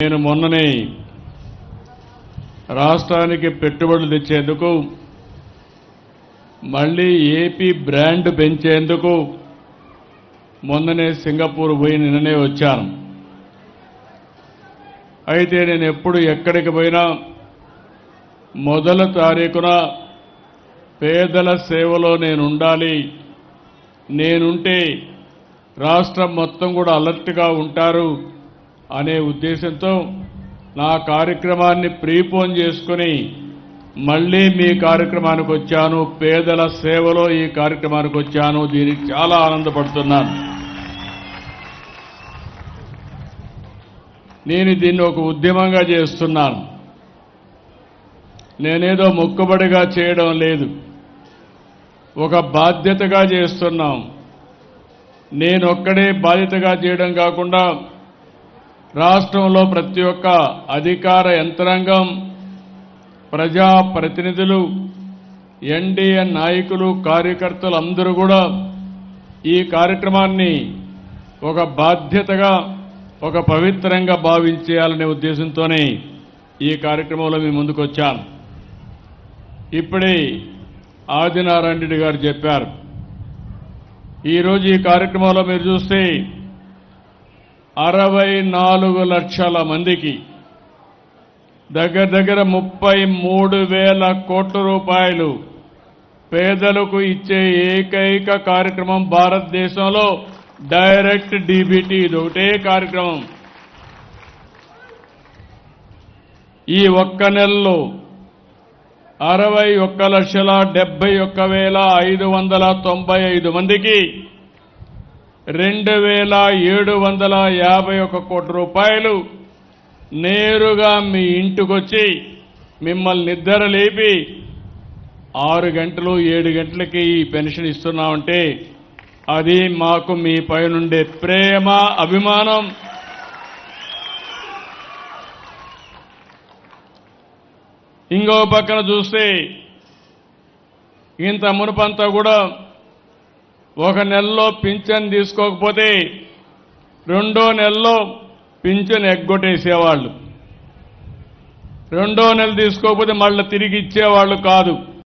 నేను మొన్ననే రాష్ట్రానికి పెట్టుబడులు తెచ్చేందుకు మళ్ళీ ఏపీ బ్రాండ్ పెంచేందుకు మొన్ననే సింగపూర్ పోయి నిన్ననే వచ్చాను. అయితే నేను ఎప్పుడు ఎక్కడికి పోయినా మొదటి తారీఖున పేదల సేవలో నేను ఉండాలి, నేనుంటే రాష్ట్రం మొత్తం కూడా అలర్ట్గా ఉంటారు అనే ఉద్దేశంతో నా కార్యక్రమాన్ని ప్రీపోన్ చేసుకుని మళ్ళీ మీ కార్యక్రమానికి వచ్చాను. పేదల సేవలో ఈ కార్యక్రమానికి వచ్చాను. దీనికి చాలా ఆనందపడుతున్నాను. నేను దీన్ని ఒక ఉద్యమంగా చేస్తున్నాను. నేనేదో మొక్కుబడిగా చేయడం లేదు, ఒక బాధ్యతగా చేస్తున్నాం. నేనొక్కడే బాధ్యతగా చేయడం కాకుండా రాష్ట్రంలో ప్రతి ఒక్క అధికార యంత్రాంగం, ప్రజాప్రతినిధులు, ఎన్డీఏ నాయకులు, కార్యకర్తలు అందరూ కూడా ఈ కార్యక్రమాన్ని ఒక బాధ్యతగా, ఒక పవిత్రంగా భావించేయాలనే ఉద్దేశంతోనే ఈ కార్యక్రమంలో మీ ముందుకు వచ్చాను. ఇప్పుడే ఆదినారాయణ రెడ్డి గారు చెప్పారు. ఈరోజు ఈ కార్యక్రమంలో మీరు చూస్తే 64 లక్షల మందికి దగ్గర 33,000 కోట్ల రూపాయలు పేదలకు ఇచ్చే ఏకైక కార్యక్రమం భారతదేశంలో డైరెక్ట్ డీబీటీ. ఇది ఒకటే కార్యక్రమం. ఈ ఒక్క నెలలో 61,71,595 మందికి 2,751 కోట్ల రూపాయలు నేరుగా మీ ఇంటికొచ్చి మిమ్మల్ని నిద్ర లేపి 6 గంటలు 7 గంటలకి ఈ పెన్షన్ ఇస్తున్నామంటే అది మాకు మీ పైనుండే ప్రేమ, అభిమానం. ఇంకో పక్కన చూస్తే ఇంత మునుపంతా కూడా ఒక నెలలో పింఛన్ తీసుకోకపోతే 2వ నెలలో పింఛన్ ఎగ్గొట్టేసేవాళ్ళు. 2వ నెల తీసుకోకపోతే మళ్ళీ తిరిగి ఇచ్చేవాళ్ళు కాదు.